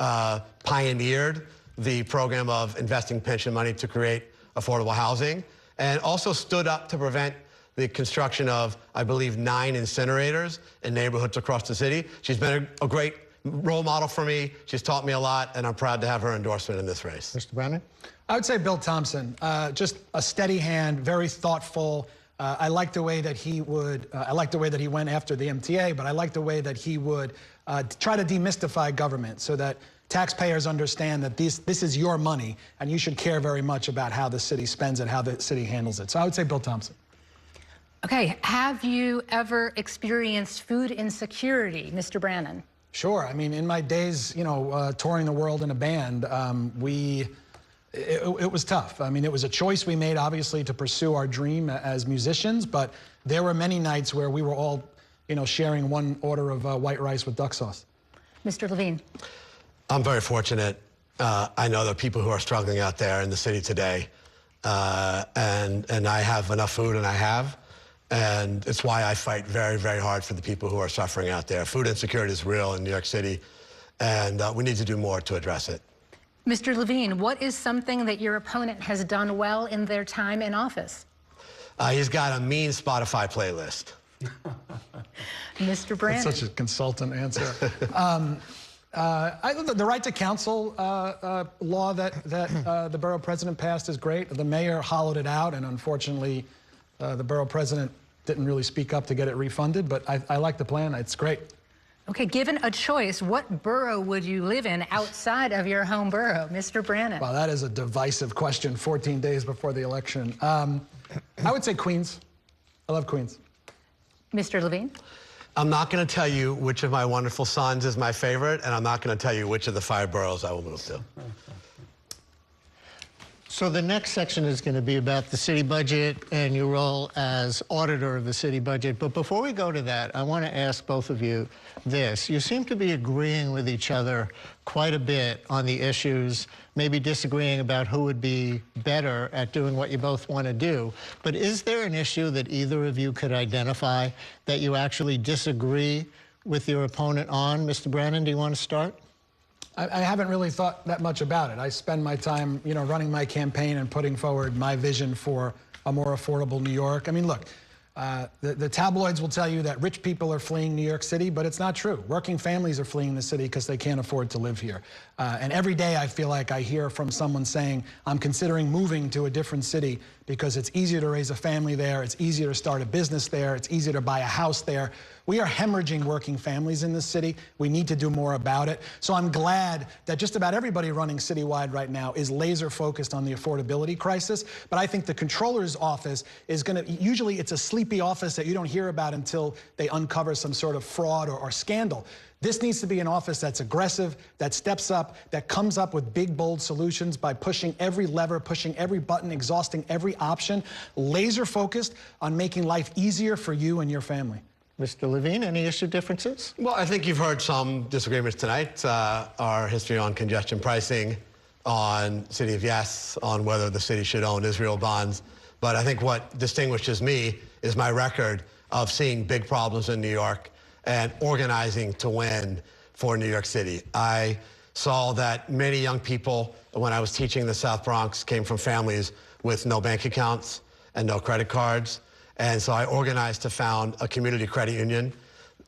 pioneered the program of investing pension money to create affordable housing, and also stood up to prevent the construction of, I believe, 9 incinerators in neighborhoods across the city. She's been a great role model for me. She's taught me a lot, and I'm proud to have her endorsement in this race. Mr. Brennan? I would say Bill Thompson, just a steady hand, very thoughtful. I like the way that he would, I like the way that he went after the MTA, but I like the way that he would try to demystify government so that taxpayers understand that this is your money and you should care very much about how the city spends it, how the city handles it. So I would say Bill Thompson. Okay, have you ever experienced food insecurity, Mr. Brannan? Sure. I mean, in my days, touring the world in a band, it was tough. I mean, it was a choice we made, obviously, to pursue our dream as musicians, but there were many nights where we were all, sharing one order of white rice with duck sauce. Mr. Levine. I'm very fortunate. I know there are people who are struggling out there in the city today, and I have enough food, and I have. And it's why I fight very, very hard for the people who are suffering out there. Food insecurity is real in New York City, and we need to do more to address it. Mr. Levine, what is something that your opponent has done well in their time in office? He's got a mean Spotify playlist. Mr. Brannan. That's such a consultant answer. The right to counsel law that the borough president passed is great. The mayor hollowed it out, and unfortunately, the borough president didn't really speak up to get it refunded, but I like the plan. It's great. Okay, given a choice, what borough would you live in outside of your home borough? Mr. Brannan. Wow, that is a divisive question 14 days before the election. I would say Queens. I love Queens. Mr. Levine. I'm not going to tell you which of my wonderful sons is my favorite, and I'm not going to tell you which of the 5 boroughs I will move to. So the next section is going to be about the city budget and your role as auditor of the city budget. But before we go to that, I want to ask both of you this. You seem to be agreeing with each other quite a bit on the issues, maybe disagreeing about who would be better at doing what you both want to do. But is there an issue that either of you could identify that you actually disagree with your opponent on? Mr. Brannan, do you want to start? I haven't really thought that much about it. I spend my time, running my campaign and putting forward my vision for a more affordable New York. I mean, look, the tabloids will tell you that rich people are fleeing New York City, but it's not true. Working families are fleeing the city because they can't afford to live here. And every day I feel like I hear from someone saying, I'm considering moving to a different city because it's easier to raise a family there, it's easier to start a business there, it's easier to buy a house there. We are hemorrhaging working families in this city. We need to do more about it. So I'm glad that just about everybody running citywide right now is laser focused on the affordability crisis. But I think the controller's office is going to, usually it's a sleepy office that you don't hear about until they uncover some sort of fraud or scandal. This needs to be an office that's aggressive, that steps up, that comes up with big, bold solutions by pushing every lever, pushing every button, exhausting every option, laser focused on making life easier for you and your family. Mr. Levine, any issue differences? Well, I think you've heard some disagreements tonight. Our history on congestion pricing, on City of Yes, on whether the city should own Israel bonds. But I think what distinguishes me is my record of seeing big problems in New York and organizing to win for New York City. I saw that many young people, when I was teaching in the South Bronx, came from families with no bank accounts and no credit cards. And so I organized to found a community credit union,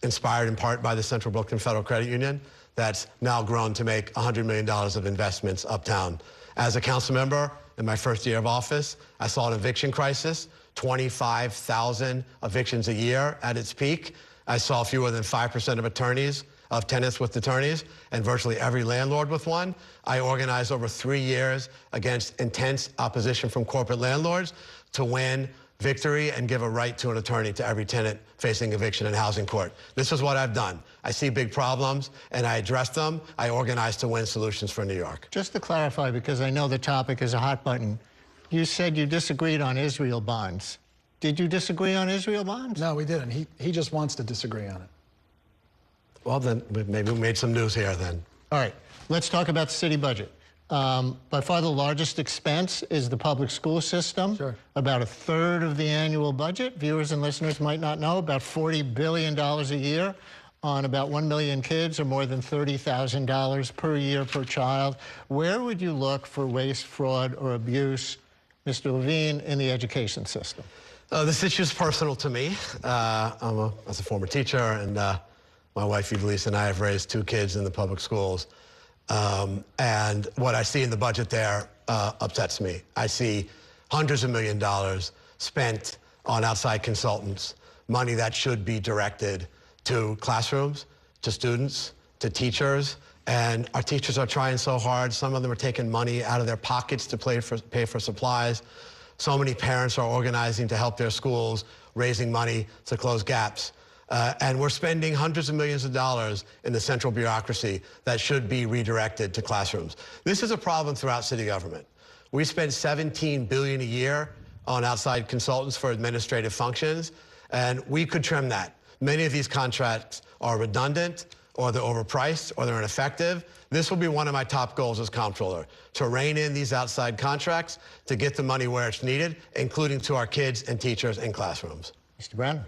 inspired in part by the Central Brooklyn Federal Credit Union, that's now grown to make $100 million of investments uptown. As a council member in my first year of office, I saw an eviction crisis, 25,000 evictions a year at its peak. I saw fewer than 5% of attorneys, of tenants with attorneys, and virtually every landlord with one. I organized over 3 years against intense opposition from corporate landlords to win victory and give a right to an attorney to every tenant facing eviction in housing court. This is what I've done. I see big problems and I address them. I organize to win solutions for New York. Just to clarify, because I know the topic is a hot button, you said you disagreed on Israel bonds. Did you disagree on Israel bonds? No, we didn't. He just wants to disagree on it. Well, then maybe we made some news here then. All right, let's talk about the city budget. By far the largest expense is the public school system. Sure. About 1/3 of the annual budget. Viewers and listeners might not know, about $40 billion a year on about 1 million kids, or more than $30,000 per year per child. Where would you look for waste, fraud, or abuse Mr. Levine, in the education system? This issue is personal to me. As a former teacher, and my wife, Evelise, and I have raised 2 kids in the public schools. And what I see in the budget there upsets me. I see hundreds of millions of dollars spent on outside consultants, money that should be directed to classrooms, to students, to teachers. And our teachers are trying so hard. Some of them are taking money out of their pockets to pay for supplies. So many parents are organizing to help their schools, raising money to close gaps. And we're spending hundreds of millions of dollars in the central bureaucracy that should be redirected to classrooms. This is a problem throughout city government. We spend $17 billion a year on outside consultants for administrative functions, and we could trim that. Many of these contracts are redundant, or they're overpriced, or they're ineffective. This will be one of my top goals as comptroller, to rein in these outside contracts, to get the money where it's needed, including to our kids and teachers in classrooms. Mr. Brown?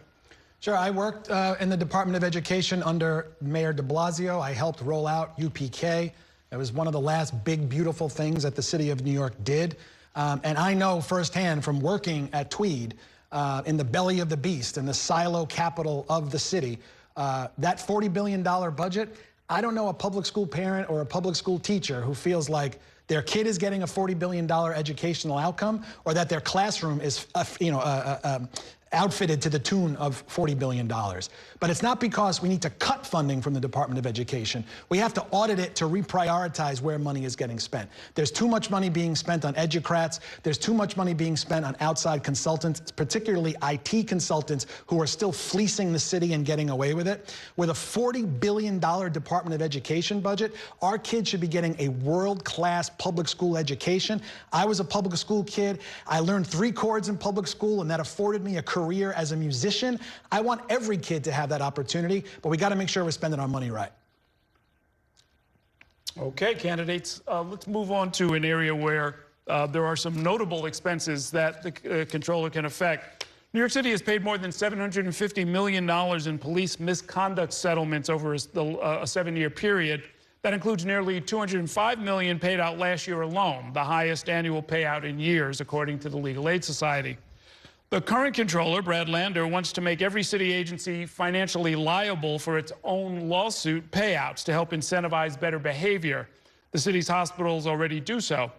Sure, I worked in the Department of Education under Mayor de Blasio. I helped roll out UPK. It was one of the last big, beautiful things that the city of New York did. And I know firsthand from working at Tweed, in the belly of the beast, in the silo capital of the city, that $40 billion budget, I don't know a public school parent or a public school teacher who feels like their kid is getting a $40 billion educational outcome, or that their classroom is, outfitted to the tune of $40 billion. But it's not because we need to cut funding from the Department of Education. We have to audit it to reprioritize where money is getting spent. There's too much money being spent on educrats. There's too much money being spent on outside consultants, particularly IT consultants who are still fleecing the city and getting away with it. With a $40 billion Department of Education budget, our kids should be getting a world-class public school education. I was a public school kid. I learned 3 chords in public school, and that afforded me a career as a musician. I want every kid to have that opportunity, but we got to make sure we're spending our money right. Okay, candidates, let's move on to an area where there are some notable expenses that the controller can affect. New York City has paid more than $750 million in police misconduct settlements over a 7-year period. That includes nearly $205 million paid out last year alone, the highest annual payout in years, according to the Legal Aid Society. The current controller, Brad Lander, wants to make every city agency financially liable for its own lawsuit payouts to help incentivize better behavior. The city's hospitals already do so.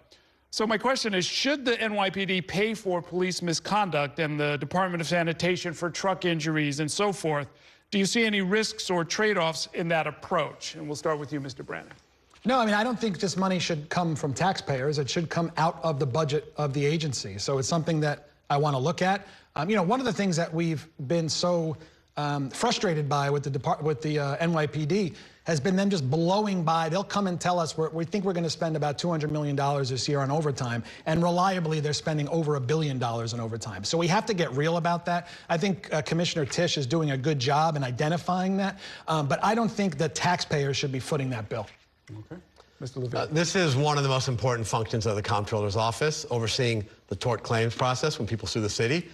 So my question is, should the NYPD pay for police misconduct and the Department of Sanitation for truck injuries and so forth? Do you see any risks or trade-offs in that approach? And we'll start with you, Mr. Brannon. No, I mean, I don't think this money should come from taxpayers. It should come out of the budget of the agency. So it's something that I want to look at. You know, one of the things that we've been so frustrated by with the NYPD has been them just blowing by. They'll come and tell us we think we're going to spend about $200 million this year on overtime, and reliably they're spending over $1 billion on overtime. So we have to get real about that. I think Commissioner Tisch is doing a good job in identifying that, but I don't think the taxpayers should be footing that bill. Okay. Mr. Levine. This is one of the most important functions of the comptroller's office, overseeing the tort claims process when people sue the city.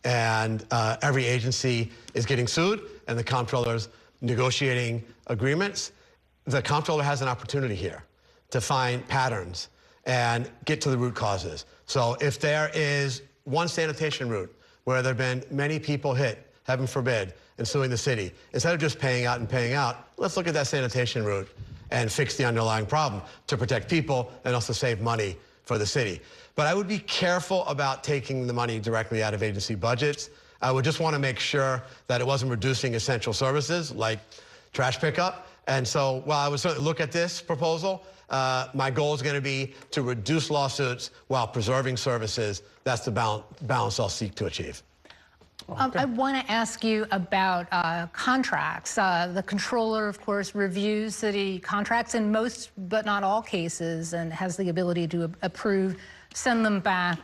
And every agency is getting sued, and the comptroller's negotiating agreements. The comptroller has an opportunity here to find patterns and get to the root causes. So if there is one sanitation route where there have been many people hit, heaven forbid, in suing the city, instead of just paying out, let's look at that sanitation route and fix the underlying problem to protect people and also save money for the city. But I would be careful about taking the money directly out of agency budgets. I would just want to make sure that it wasn't reducing essential services like trash pickup. And so while I would certainly look at this proposal, my goal is going to be to reduce lawsuits while preserving services. That's the balance I'll seek to achieve. I want to ask you about contracts. The controller, of course, reviews city contracts in most, but not all cases, and has the ability to approve, send them back,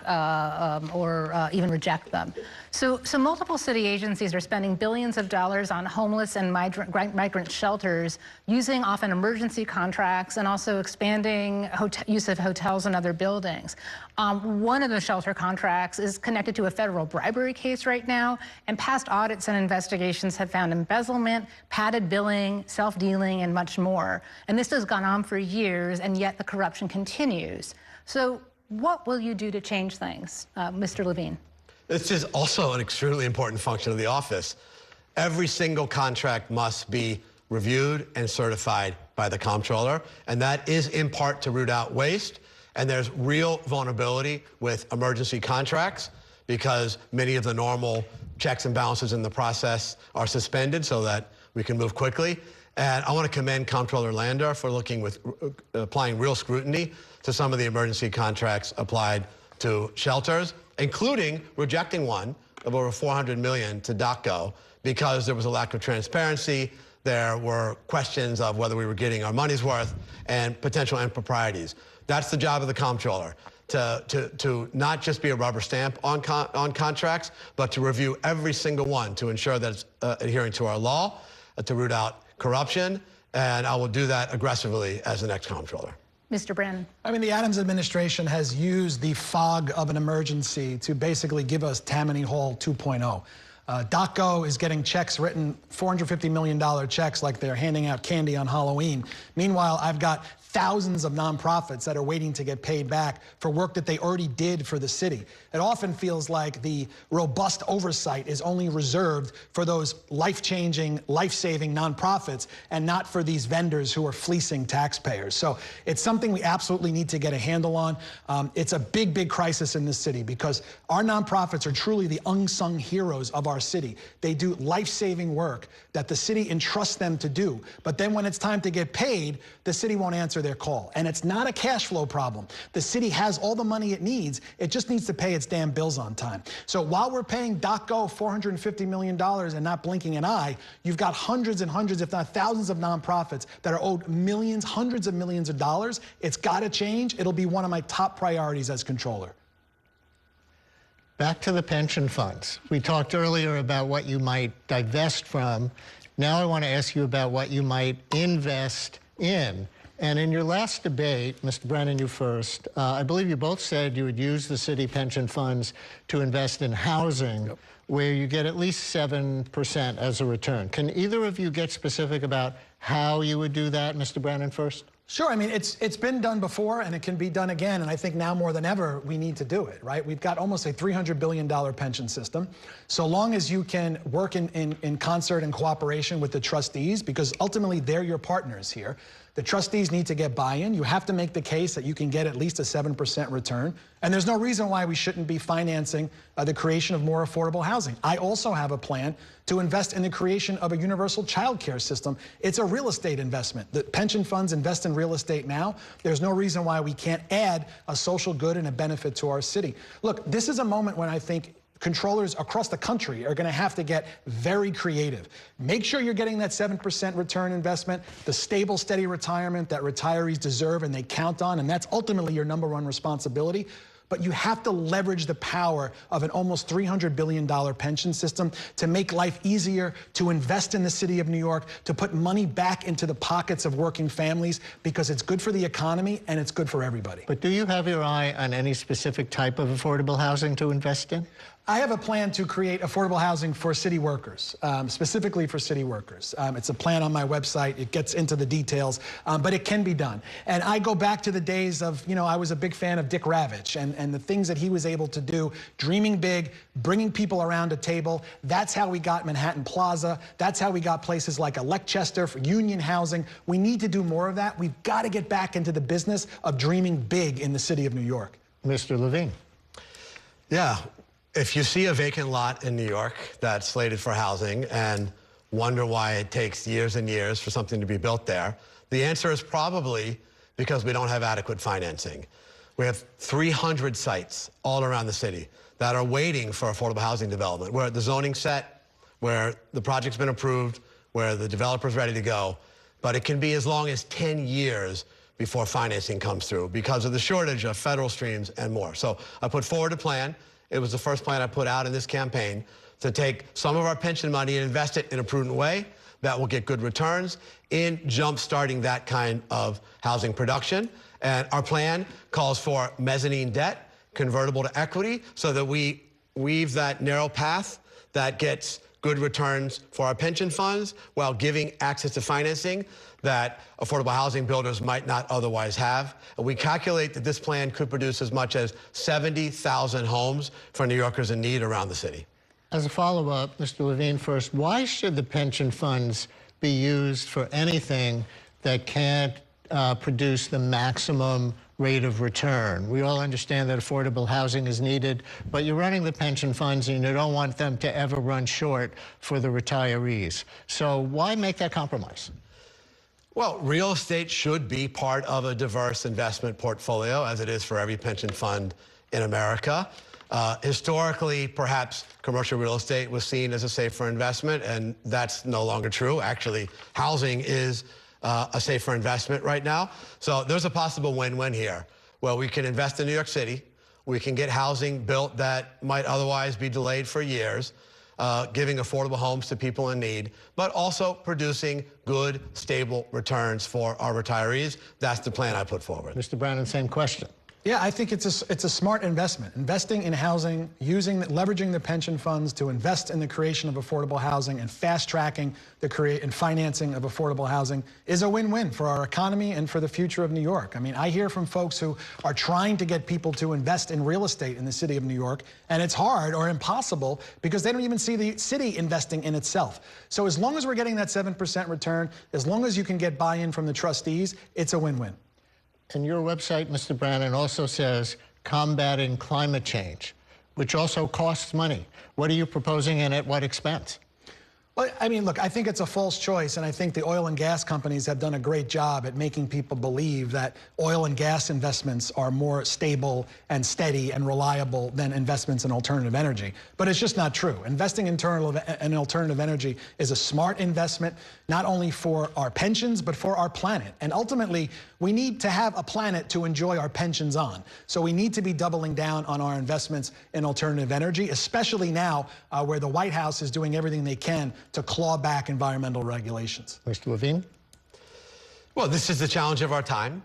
or even reject them. So multiple city agencies are spending billions of dollars on homeless and migrant shelters, using often emergency contracts and also expanding use of hotels and other buildings. One of the shelter contracts is connected to a federal bribery case right now, and past audits and investigations have found embezzlement, padded billing, self-dealing, and much more. And this has gone on for years, and yet the corruption continues. So What will you do to change things, Mr. Levine? This is also an extremely important function of the office. Every single contract must be reviewed and certified by the comptroller, and that is in part to root out waste. And there's real vulnerability with emergency contracts because many of the normal checks and balances in the process are suspended so that we can move quickly. And I want to commend Comptroller Lander for applying real scrutiny to some of the emergency contracts applied to shelters, including rejecting one of over $400 million to DOCO because there was a lack of transparency. There were questions of whether we were getting our money's worth and potential improprieties. That's the job of the comptroller, to not just be a rubber stamp on contracts, but to review every single one to ensure that it's adhering to our law, to root out corruption, and I will do that aggressively as the next comptroller. Mr. Brannon. I mean, the Adams administration has used the fog of an emergency to basically give us Tammany Hall 2.0. DOCO is getting checks written, $450 million checks like they're handing out candy on Halloween. Meanwhile, I've got thousands of nonprofits that are waiting to get paid back for work that they already did for the city. It often feels like the robust oversight is only reserved for those life-changing, life-saving nonprofits and not for these vendors who are fleecing taxpayers. So it's something we absolutely need to get a handle on. It's a big, big crisis in this city because our nonprofits are truly the unsung heroes of our city. They do life-saving work that the city entrusts them to do. But then when it's time to get paid, the city won't answer their call. And it's not a cash flow problem. The city has all the money it needs. It just needs to pay its damn bills on time. So while we're paying DOCO $450 million and not blinking an eye, you've got hundreds and hundreds, if not thousands of nonprofits that are owed millions, hundreds of millions of dollars. It's got to change. It'll be one of my top priorities as controller. Back to the pension funds. We talked earlier about what you might divest from. Now I want to ask you about what you might invest in. And in your last debate, Mr. Brannon, you first, I believe you both said you would use the city pension funds to invest in housing, yep, where you get at least 7% as a return. Can either of you get specific about how you would do that? Mr. Brannon first. Sure. I mean, it's been done before, and it can be done again. And I think now more than ever, we need to do it, right? We've got almost a $300 billion pension system. So long as you can work in concert and cooperation with the trustees, because ultimately they're your partners here. The trustees need to get buy-in. You have to make the case that you can get at least a 7% return. And there's no reason why we shouldn't be financing the creation of more affordable housing. I also have a plan to invest in the creation of a universal child care system. It's a real estate investment. The pension funds invest in real estate now. There's no reason why we can't add a social good and a benefit to our city. Look, this is a moment when I think controllers across the country are going to have to get very creative. Make sure you're getting that 7% return investment, the stable, steady retirement that retirees deserve and they count on, and that's ultimately your #1 responsibility. But you have to leverage the power of an almost $300 billion pension system to make life easier, to invest in the city of New York, to put money back into the pockets of working families, because it's good for the economy and it's good for everybody. But do you have your eye on any specific type of affordable housing to invest in? I have a plan to create affordable housing for city workers, specifically for city workers. It's a plan on my website. It gets into the details, but it can be done. And I go back to the days of, I was a big fan of Dick Ravitch and the things that he was able to do, dreaming big, bringing people around a table. That's how we got Manhattan Plaza. That's how we got places like Electchester for union housing. We need to do more of that. We've got to get back into the business of dreaming big in the city of New York. Mr. Levine. Yeah. If you see a vacant lot in New York that's slated for housing and wonder why it takes years and years for something to be built there, the answer is probably because we don't have adequate financing. We have 300 sites all around the city that are waiting for affordable housing development, where the zoning's set, where the project's been approved, where the developer's ready to go. But it can be as long as 10 years before financing comes through because of the shortage of federal streams and more. So I put forward a plan. It was the first plan I put out in this campaign to take some of our pension money and invest it in a prudent way that will get good returns in jump-starting that kind of housing production. And our plan calls for mezzanine debt, convertible to equity, so that we weave that narrow path that gets good returns for our pension funds while giving access to financing that affordable housing builders might not otherwise have. And we calculate that this plan could produce as much as 70,000 homes for New Yorkers in need around the city. As a follow-up, Mr. Levine, first, why should the pension funds be used for anything that can't produce the maximum rate of return? We all understand that affordable housing is needed, but you're running the pension funds and you don't want them to ever run short for the retirees. So why make that compromise? Well, real estate should be part of a diverse investment portfolio, as it is for every pension fund in America. Historically, perhaps commercial real estate was seen as a safer investment, and that's no longer true. Actually, housing is a safer investment right now. So there's a possible win-win here, where we can invest in New York City, we can get housing built that might otherwise be delayed for years, giving affordable homes to people in need, but also producing good, stable returns for our retirees. That's the plan I put forward. Mr. Brannan, same question. Yeah, I think it's a smart investment. Investing in housing, leveraging the pension funds to invest in the creation of affordable housing and fast-tracking the financing of affordable housing is a win-win for our economy and for the future of New York. I mean, I hear from folks who are trying to get people to invest in real estate in the city of New York, and it's hard or impossible because they don't even see the city investing in itself. So as long as we're getting that 7% return, as long as you can get buy-in from the trustees, it's a win-win. And your website, Mr. Brannan, also says combating climate change, which also costs money. What are you proposing and at what expense? Well, I mean, look, I think it's a false choice, and I think the oil and gas companies have done a great job at making people believe that oil and gas investments are more stable and steady and reliable than investments in alternative energy. But it's just not true. Investing in alternative energy is a smart investment, not only for our pensions, but for our planet. And ultimately, we need to have a planet to enjoy our pensions on. So we need to be doubling down on our investments in alternative energy, especially now where the White House is doing everything they can to claw back environmental regulations. Mr. Levine? Well, this is the challenge of our time,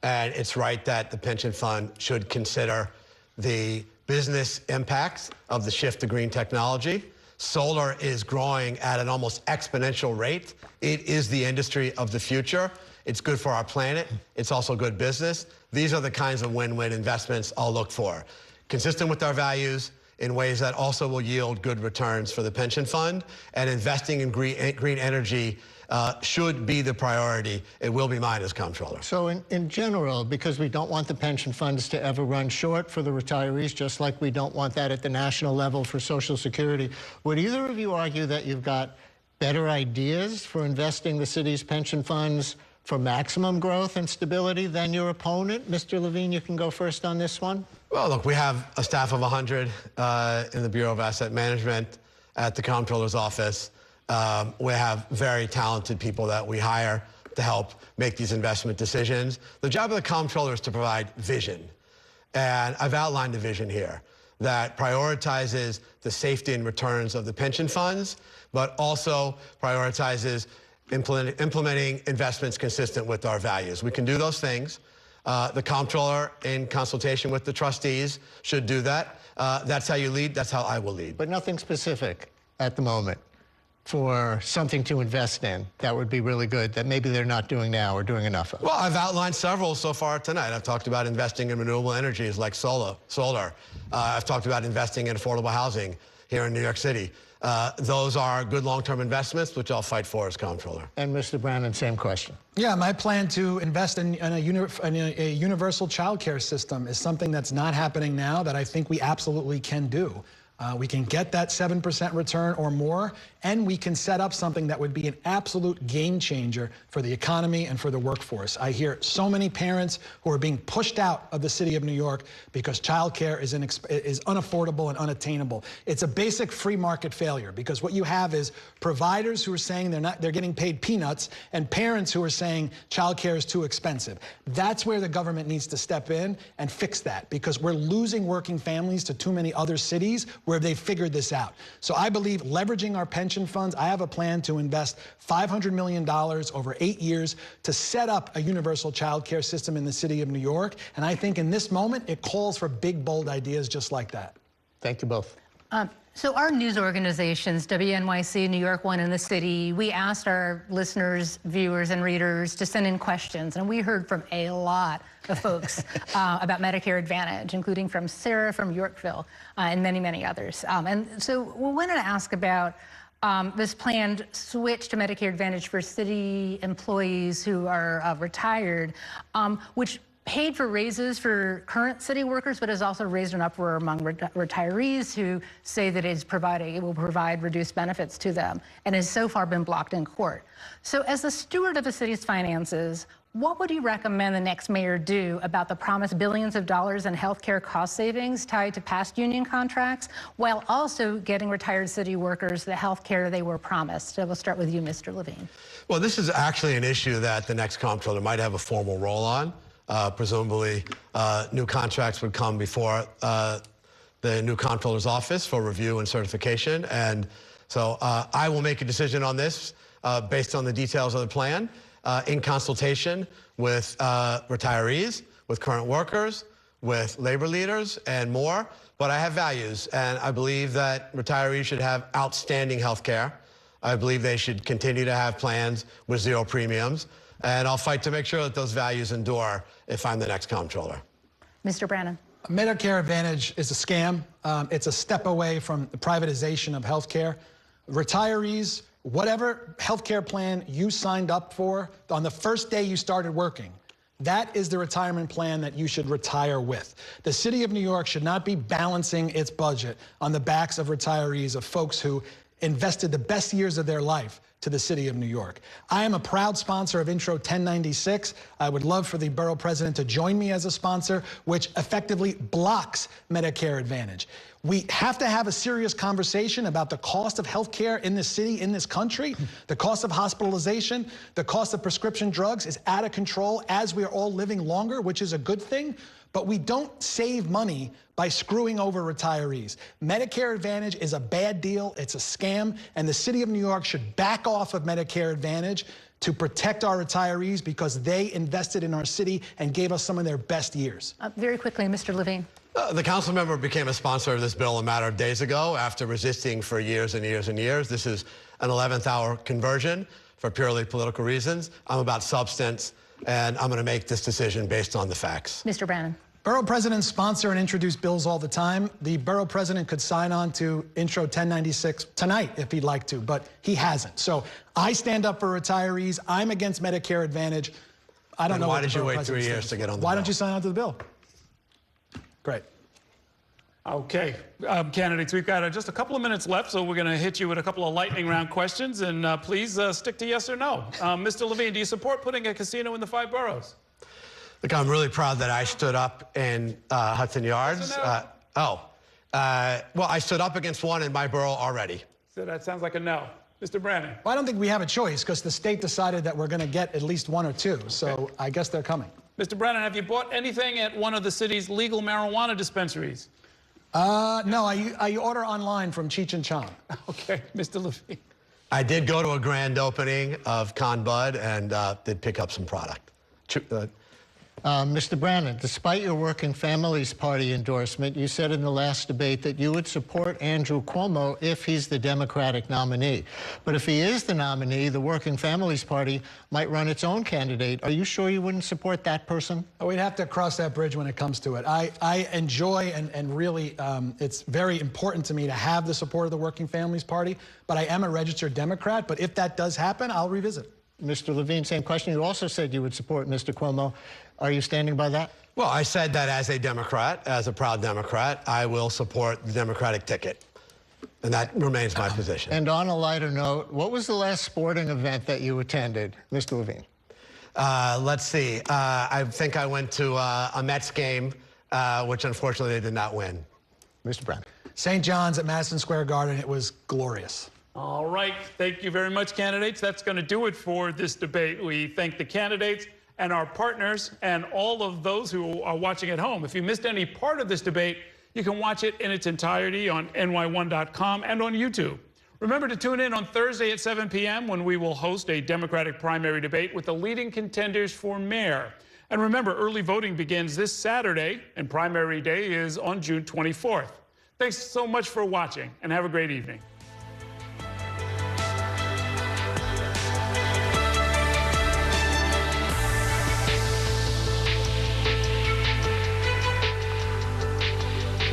and it's right that the pension fund should consider the business impacts of the shift to green technology. Solar is growing at an almost exponential rate. It is the industry of the future. It's good for our planet. It's also good business. These are the kinds of win-win investments I'll look for. Consistent with our values, in ways that also will yield good returns for the pension fund, and investing in green energy should be the priority. It will be mine as comptroller. So in general, because we don't want the pension funds to ever run short for the retirees, just like we don't want that at the national level for Social Security, would either of you argue that you've got better ideas for investing the city's pension funds for maximum growth and stability than your opponent? Mr. Levine, you can go first on this one. Well, look, we have a staff of 100 in the Bureau of Asset Management at the comptroller's office. We have very talented people that we hire to help make these investment decisions. The job of the comptroller is to provide vision. And I've outlined a vision here that prioritizes the safety and returns of the pension funds, but also prioritizes implementing investments consistent with our values. We can do those things. The comptroller, in consultation with the trustees, should do that. That's how you lead. That's how I will lead. But nothing specific at the moment for something to invest in that would be really good that maybe they're not doing now or doing enough of. Well, I've outlined several so far tonight. I've talked about investing in renewable energies like solar. I've talked about investing in affordable housing here in New York City. Those are good long-term investments, which I'll fight for as comptroller. And Mr. Brannan, same question. Yeah, my plan to invest in a universal child care system is something that's not happening now that I think we absolutely can do. We can get that 7% return or more, and we can set up something that would be an absolute game changer for the economy and for the workforce. I hear so many parents who are being pushed out of the city of New York because childcare is unaffordable and unattainable. It's a basic free market failure because what you have is providers who are saying they're getting paid peanuts and parents who are saying childcare is too expensive. That's where the government needs to step in and fix that because we're losing working families to too many other cities where they've figured this out. So I believe leveraging our pension funds, I have a plan to invest $500 million over 8 years to set up a universal child care system in the city of New York. And I think in this moment, it calls for big, bold ideas just like that. Thank you both. So our news organizations, WNYC, NY1, and the city, we asked our listeners, viewers, and readers to send in questions, and we heard from a lot of folks about Medicare Advantage, including from Sarah from Yorkville and many, many others. And so we wanted to ask about this planned switch to Medicare Advantage for city employees who are retired, which paid for raises for current city workers, but has also raised an uproar among retirees who say that it will provide reduced benefits to them and has so far been blocked in court. So as the steward of the city's finances, what would you recommend the next mayor do about the promised billions of dollars in healthcare cost savings tied to past union contracts, while also getting retired city workers the health care they were promised? So we'll start with you, Mr. Levine. Well, this is actually an issue that the next comptroller might have a formal role on. Presumably, new contracts would come before the new comptroller's office for review and certification. And so I will make a decision on this based on the details of the plan in consultation with retirees, with current workers, with labor leaders, and more. But I have values, and I believe that retirees should have outstanding health care. I believe they should continue to have plans with zero premiums. And I'll fight to make sure that those values endure if I'm the next comptroller. Mr. Brannan. Medicare Advantage is a scam. It's a step away from the privatization of health care. Retirees, whatever health care plan you signed up for on the first day you started working, that is the retirement plan that you should retire with. The city of New York should not be balancing its budget on the backs of retirees, of folks who invested the best years of their life to the city of New York. I am a proud sponsor of Intro 1096. I would love for the borough president to join me as a sponsor, which effectively blocks Medicare Advantage. We have to have a serious conversation about the cost of health care in this city, in this country. The cost of hospitalization, the cost of prescription drugs is out of control as we are all living longer, which is a good thing. But we don't save money by screwing over retirees. Medicare Advantage is a bad deal. It's a scam. And the city of New York should back off of Medicare Advantage to protect our retirees because they invested in our city and gave us some of their best years. Very quickly, Mr. Levine. The council member became a sponsor of this bill a matter of days ago after resisting for years and years and years. This is an 11th hour conversion for purely political reasons. I'm about substance, and I'm going to make this decision based on the facts. Mr. Brannan. Borough presidents sponsor and introduce bills all the time. The borough president could sign on to Intro 1096 tonight if he'd like to, but he hasn't. So I stand up for retirees. I'm against Medicare Advantage. I don't know. Why did you wait 3 years to get on the bill? Why don't you sign on to the bill? Great. Okay, candidates, we've got just a couple of minutes left, so we're going to hit you with a couple of lightning round questions, and please stick to yes or no. Mr. Levine, do you support putting a casino in the 5 boroughs? Look, I'm really proud that I stood up in Hudson Yards. Yes or no? Well, I stood up against one in my borough already. So that sounds like a no. Mr. Brannan. Well, I don't think we have a choice because the state decided that we're going to get at least 1 or 2. So I guess they're coming. Mr. Brannan, have you bought anything at one of the city's legal marijuana dispensaries? No, I order online from Cheech and Chong. Okay, Mr. Levine. I did go to a grand opening of Con Bud and did pick up some product. Mr. Brannan, despite your Working Families Party endorsement, you said in the last debate that you would support Andrew Cuomo if he's the Democratic nominee. But if he is the nominee, the Working Families Party might run its own candidate. Are you sure you wouldn't support that person? We'd have to cross that bridge when it comes to it. I enjoy and really it's very important to me to have the support of the Working Families Party, but I am a registered Democrat. But if that does happen, I'll revisit. Mr. Levine, same question. You also said you would support Mr. Cuomo. Are you standing by that? Well, I said that as a Democrat, as a proud Democrat, I will support the Democratic ticket. And that remains my position. And on a lighter note, what was the last sporting event that you attended, Mr. Levine? Let's see. I think I went to a Mets game, which unfortunately they did not win. Mr. Brown. St. John's at Madison Square Garden. It was glorious. All right. Thank you very much, candidates. That's going to do it for this debate. We thank the candidates and our partners and all of those who are watching at home. If you missed any part of this debate, you can watch it in its entirety on NY1.com and on YouTube. Remember to tune in on Thursday at 7 p.m. when we will host a Democratic primary debate with the leading contenders for mayor. And remember, early voting begins this Saturday, and primary day is on June 24th. Thanks so much for watching, and have a great evening.